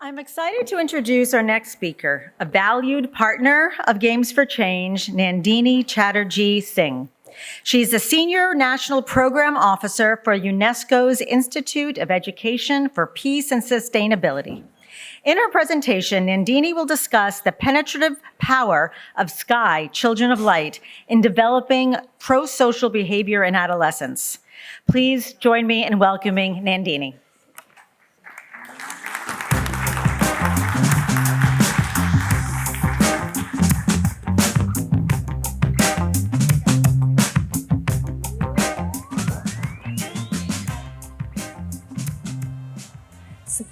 I'm excited to introduce our next speaker, a valued partner of Games for Change, Nandini Chatterjee Singh. She's the Senior National Program Officer for UNESCO's Institute of Education for Peace and Sustainability. In her presentation, Nandini will discuss the penetrative power of SKY, Children of Light, in developing pro-social behavior in adolescents. Please join me in welcoming Nandini.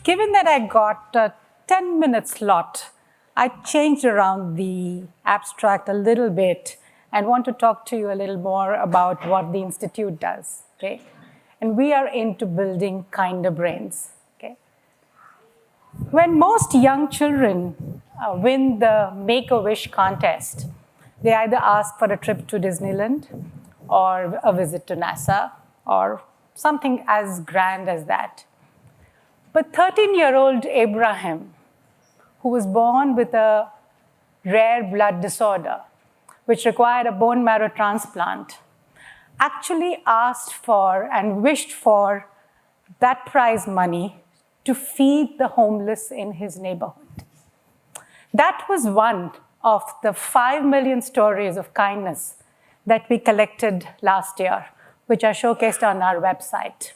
Given that I got a 10-minute slot, I changed around the abstract a little bit and want to talk to you a little more about what the Institute does, okay? And we are into building kinder brains, okay? When most young children win the Make-A-Wish contest, they either ask for a trip to Disneyland or a visit to NASA or something as grand as that. But 13-year-old Abraham, who was born with a rare blood disorder, which required a bone marrow transplant, actually asked for and wished for that prize money to feed the homeless in his neighborhood. That was one of the 5 million stories of kindness that we collected last year, which are showcased on our website.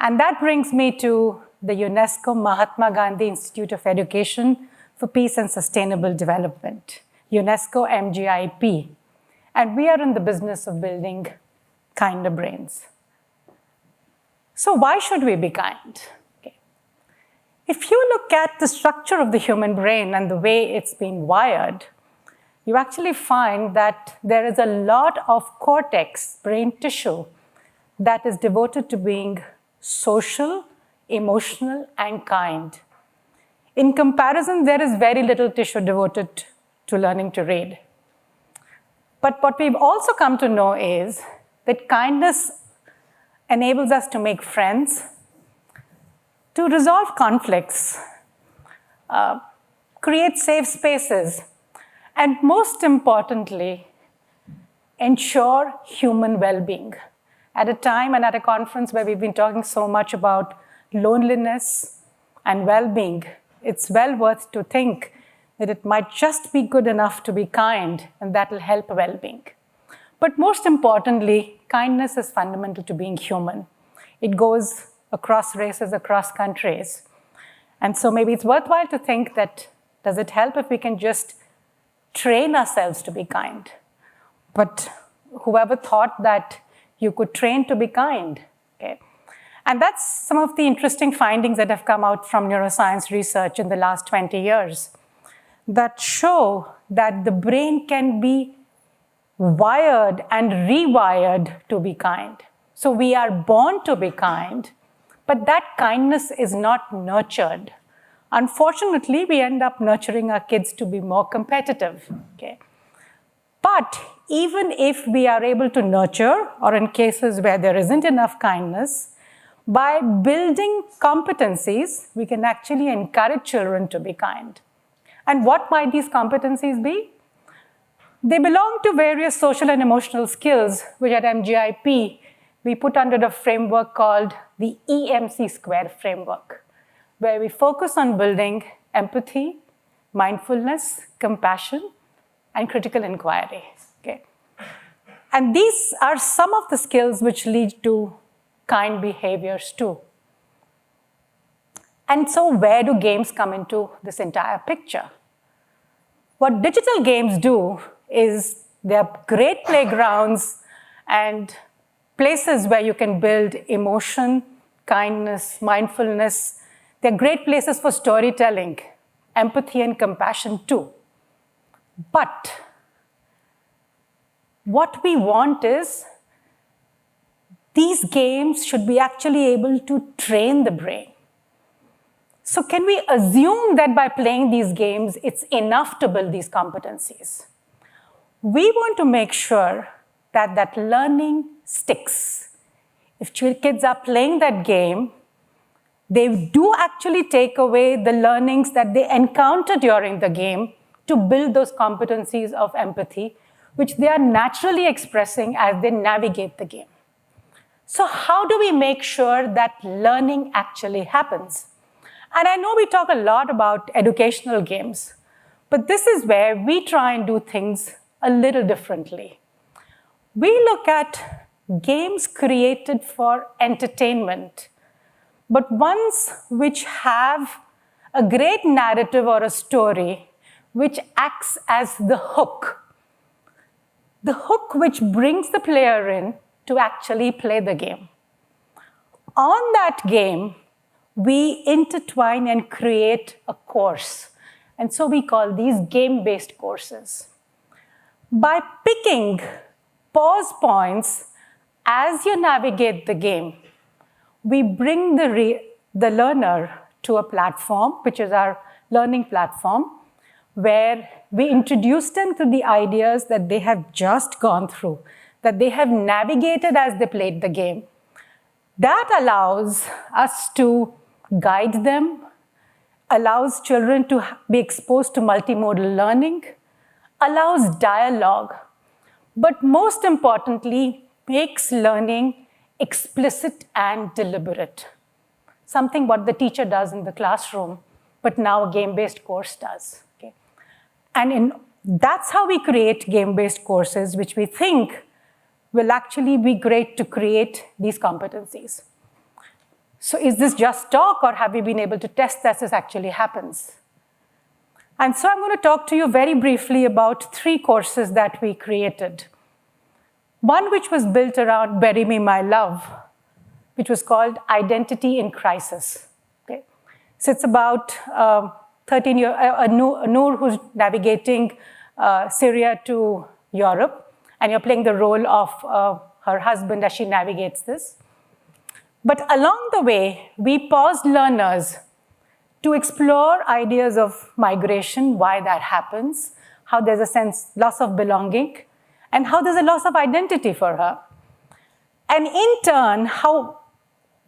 And that brings me to the UNESCO Mahatma Gandhi Institute of Education for Peace and Sustainable Development, UNESCO MGIEP. And we are in the business of building kinder brains. So why should we be kind? Okay. If you look at the structure of the human brain and the way it's been wired, you actually find that there is a lot of cortex, brain tissue, that is devoted to being social, emotional, and kind. In comparison, there is very little tissue devoted to learning to read. But what we've also come to know is that kindness enables us to make friends, to resolve conflicts, create safe spaces, and most importantly, ensure human well-being. At a time and at a conference where we've been talking so much about loneliness and well-being, it's well worth to think that it might just be good enough to be kind, and that will help well-being. But most importantly, kindness is fundamental to being human. It goes across races, across countries. And so maybe it's worthwhile to think that, does it help if we can just train ourselves to be kind? But whoever thought that you could train to be kind, okay? And that's some of the interesting findings that have come out from neuroscience research in the last 20 years that show that the brain can be wired and rewired to be kind. So we are born to be kind, but that kindness is not nurtured. Unfortunately, we end up nurturing our kids to be more competitive, okay? But even if we are able to nurture, or in cases where there isn't enough kindness, by building competencies, we can actually encourage children to be kind. And what might these competencies be? They belong to various social and emotional skills, which at MGIEP, we put under the framework called the EMC square framework, where we focus on building empathy, mindfulness, compassion, and critical inquiry, okay? And these are some of the skills which lead to kind behaviors too. And so where do games come into this entire picture? What digital games do is they're great playgrounds and places where you can build emotion, kindness, mindfulness. They're great places for storytelling, empathy, and compassion too. But what we want is these games should be actually able to train the brain. So can we assume that by playing these games, it's enough to build these competencies? We want to make sure that that learning sticks. If kids are playing that game, They do actually take away the learnings that they encounter during the game to build those competencies of empathy, which they are naturally expressing as they navigate the game. So how do we make sure that learning actually happens? And I know we talk a lot about educational games, but this is where we try and do things a little differently. We look at games created for entertainment, but ones which have a great narrative or a story which acts as the hook which brings the player in to actually play the game. On that game, we intertwine and create a course. And so we call these game-based courses. By picking pause points as you navigate the game, we bring the learner to a platform, which is our learning platform, where we introduce them to the ideas that they have just gone through, that they have navigated as they played the game. That allows us to guide them, allows children to be exposed to multimodal learning, allows dialogue, but most importantly, makes learning explicit and deliberate. Something what the teacher does in the classroom, but now a game-based course does. Okay? And that's how we create game-based courses, which we think will actually be great to create these competencies. So is this just talk, or have we been able to test that this actually happens? And so I'm going to talk to you very briefly about 3 courses that we created. One which was built around Bury Me, My Love, which was called Identity in Crisis. Okay? So it's about 13-year-old Noor who's navigating Syria to Europe, and you're playing the role of her husband as she navigates this. But along the way, we paused learners to explore ideas of migration, why that happens, how there's a loss of belonging, and how there's a loss of identity for her. And in turn, how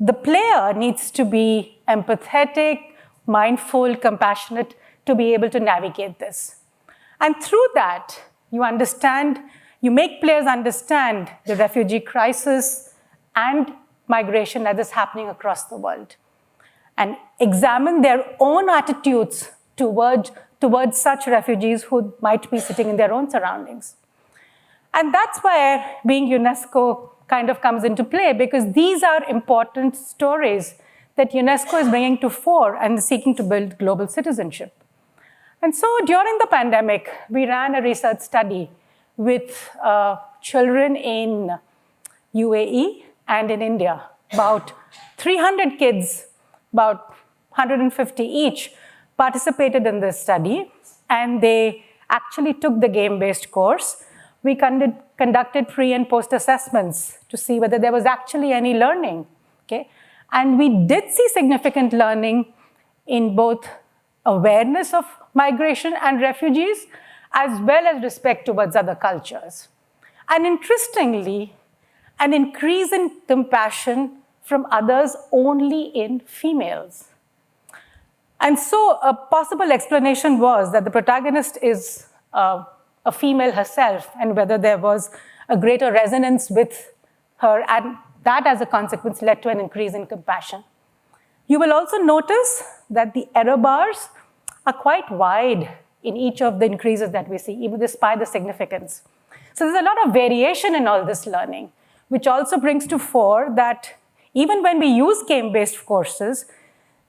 the player needs to be empathetic, mindful, compassionate to be able to navigate this. And through that, you make players understand the refugee crisis and migration that is happening across the world, and examine their own attitudes towards such refugees who might be sitting in their own surroundings. And that's where being UNESCO kind of comes into play, because these are important stories that UNESCO is bringing to fore and seeking to build global citizenship. And so during the pandemic, we ran a research study with children in UAE and in India. About 300 kids, about 150 each, participated in this study, and they actually took the game-based course. We conducted pre- and post-assessments to see whether there was actually any learning. Okay? And we did see significant learning in both awareness of migration and refugees, as well as respect towards other cultures. And interestingly, an increase in compassion from others only in females. And so a possible explanation was that the protagonist is a female herself, and whether there was a greater resonance with her, and that as a consequence led to an increase in compassion. You will also notice that the error bars are quite wide in each of the increases that we see, even despite the significance. So there's a lot of variation in all this learning, which also brings to fore that even when we use game-based courses,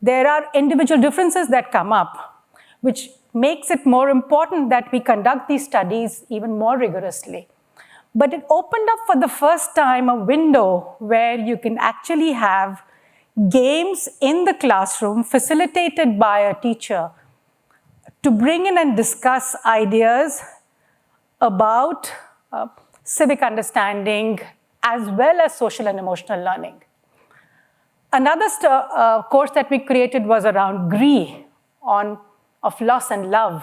there are individual differences that come up, which makes it more important that we conduct these studies even more rigorously. But it opened up for the first time a window where you can actually have games in the classroom facilitated by a teacher to bring in and discuss ideas about civic understanding as well as social and emotional learning. Another course that we created was around GRIE, of loss and love.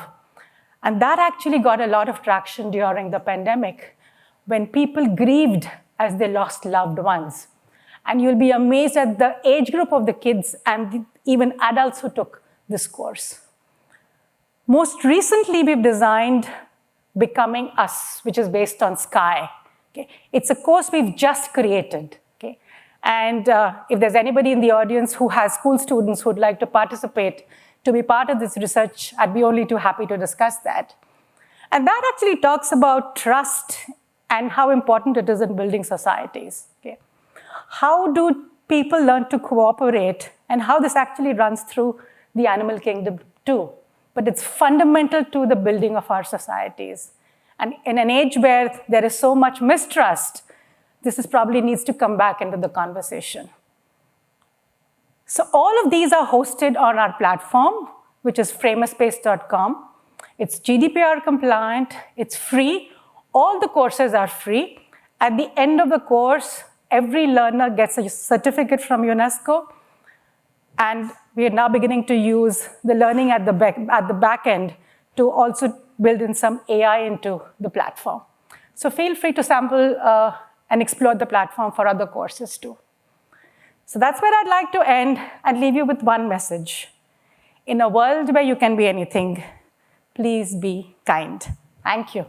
And that actually got a lot of traction during the pandemic when people grieved as they lost loved ones. And you'll be amazed at the age group of the kids and even adults who took this course. Most recently, we've designed Becoming Us, which is based on Sky. Okay? It's a course we've just created. Okay? And if there's anybody in the audience who has school students who would like to participate, to be part of this research, I'd be only too happy to discuss that. And that actually talks about trust and how important it is in building societies. Okay? How do people learn to cooperate, and how this actually runs through the animal kingdom too. But it's fundamental to the building of our societies. And in an age where there is so much mistrust, this probably needs to come back into the conversation. So all of these are hosted on our platform, which is framerspace.com. It's GDPR compliant, it's free, all the courses are free. At the end of the course, every learner gets a certificate from UNESCO, and we are now beginning to use the learning at the back end to also build in some AI into the platform. So feel free to sample and explore the platform for other courses too. So that's where I'd like to end and leave you with one message. In a world where you can be anything, please be kind. Thank you.